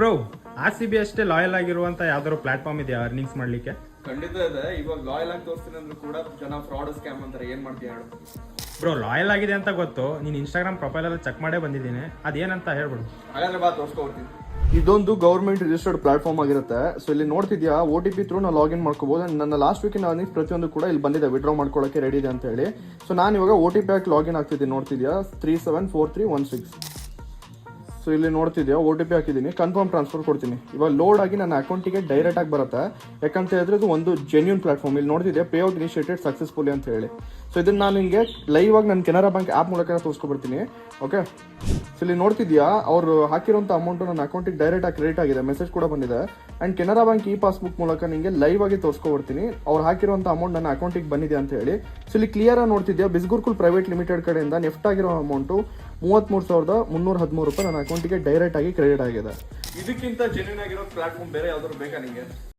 Bro RCB ಅಷ್ಟೇ loyal ಆಗಿರುವಂತ ಯಾವ್ದಾದ್ರು ಪ್ಲಾಟ್ಫಾರ್ಮ್ ಇದೆಯಾ ಅರ್ನಿಂಗ್ಸ್ ಮಾಡ್ಲಿಕ್ಕೆ? ಖಂಡಿತ ಇದೆ. ಇವಾಗ ಲಾಯಲ್ ಆಗಿ ತೋರಿಸ್ತೀನಿ ಅಂದ್ರೂ ಕೂಡ ಜನ ಫ್ರಾಡ್ ಸ್ಕ್ಯಾಮ್ ಅಂತಾರೆ. ಏನ್ ಮಾಡ್ತೀಯ ಹೇಳು? ಬ್ರೋ ಲಾಯಲ್ ಆಗಿದೆ ಅಂತ ಗೊತ್ತು, ನೀನ್ ಇನ್ಸ್ಟಾಗ್ರಾಮ್ ಪ್ರೊಫೈಲ್ ಎಲ್ಲ ಚೆಕ್ ಮಾಡೇ ಬಂದಿದ್ದೀನಿ, ಅದೇನಂತ ಹೇಳ್ಬಿಡು. ಹಾಗಾದ್ರೆ ಬಾ ತೋರಿಸ್ಕೊಡ್ತೀನಿ. ಇದೊಂದು ಗೌರ್ಮೆಂಟ್ ರಿಜಿಸ್ಟರ್ಡ್ ಪ್ಲಾಟ್ಫಾರ್ಮ್ ಆಗಿರುತ್ತೆ. ಸೊ ಇಲ್ಲಿ ನೋಡ್ತಿದ್ಯಾ OTP ಥ್ರೂ ನಾವು ಲಾಗಿನ್ ಮಾಡ್ಕೋಬಹುದು. ನನ್ನ ಲಾಸ್ಟ್ ವೀಕಿನ ಅರ್ನಿಂಗ್ಸ್ ಪ್ರತಿಯೊಂದು ಕೂಡ ಇಲ್ಲಿ ಬಂದಿದೆ, ವಿಡ್ರಾ ಮಾಡ್ಕೊಳ್ಳೋಕೆ ರೆಡಿ ಇದೆ ಅಂತ ಹೇಳಿ. ಸೊ ನಾನು ಇವಾಗ OTP ಹಾಕಿ ಲಾಗಿನ್ ಆಗ್ತಿದ್ದೀನಿ. ನೋಡ್ತಿದ್ಯಾ 374316. ಸೊ ಇಲ್ಲಿ ನೋಡ್ತಿದ್ಯಾ OTP ಹಾಕಿದ್ದೀನಿ, ಕನ್ಫರ್ಮ್ ಟ್ರಾನ್ಸ್ಫರ್ ಕೊಡ್ತೀನಿ. ಇವಾಗ ಲೋಡ್ ಆಗಿ ನನ್ನ ಅಕೌಂಟಿಗೆ ಡೈರೆಕ್ಟ್ ಆಗಿ ಬರುತ್ತೆ. ಯಾಕಂತ ಹೇಳಿದ್ರೆ ಇದು ಒಂದು ಜೆನ್ಯೂನ್ ಪ್ಲಾಟ್ಫಾರ್ಮ್. ಇಲ್ಲಿ ನೋಡ್ತಿದ್ಯಾ ಪೇ ಔಟ್ ಇನಿಷಿಯೇಟೆಡ್ ಸಕ್ಸಸ್ಫುಲಿ ಅಂತ ಹೇಳಿ. ಸೊ ಇದನ್ನ ನಾನು ನಿಮಗೆ ಲೈವ್ ಆಗಿ ನನ್ನ ಕೆನರಾ ಬ್ಯಾಂಕ್ ಆ್ಯಪ್ ಮೂಲಕ ತೋರಿಸ್ಕೊಬರ್ತೀನಿ. ಓಕೆ, ಸೊ ಇಲ್ಲಿ ನೋಡ್ತಿದ್ಯಾ ಅವ್ರು ಹಾಕಿರೋಂಥ ಅಮೌಂಟ್ ನನ್ನ ಅಕೌಂಟಿಗೆ ಡೈರೆಕ್ಟ್ ಆಗಿ ಕ್ರೆಡಿಟ್ ಆಗಿದೆ, ಮೆಸೇಜ್ ಕೂಡ ಬಂದಿದೆ. And Canara bank E passbook ಮೂಲಕ ನಿಮಗೆ ಲೈವ್ ಆಗಿ ತೋರಿಸ್ಕೊಬರ್ತೀನಿ ಅವ್ರು ಹಾಕಿರೋಂಥ ಅಮೌಂಟ್ ನನ್ನ ಅಕೌಂಟಿಗೆ ಬಂದಿದೆ ಅಂತ ಹೇಳಿ. ಸೊ ಇಲ್ಲಿ ಕ್ಲಿಯರ್ ಆಗಿ ನೋಡ್ತಿದ್ಯಾ ಬಿಸ್ಗುರ್ಕುಲ್ ಪ್ರೈವೇಟ್ ಲಿಮಿಟೆಡ್ ಕಡೆಯಿಂದ ನೆಫ್ಟ್ ಆಗಿರೋ ಅಮೌಂಟು 33,313 ರೂಪಾಯಿ ನನ್ನ ಅಕೌಂಟಿಗೆ ಡೈರೆಕ್ಟ್ ಆಗಿ ಕ್ರೆಡಿಟ್ ಆಗಿದೆ. ಇದಕ್ಕಿಂತ ಜೆನ್ಯೂನ್ ಆಗಿರೋ ಪ್ಲಾಟ್ಫಾರ್ಮ್ ಬೇರೆ ಯಾವ್ದಾದ್ರು ಬೇಕಾ ನಿಮಗೆ?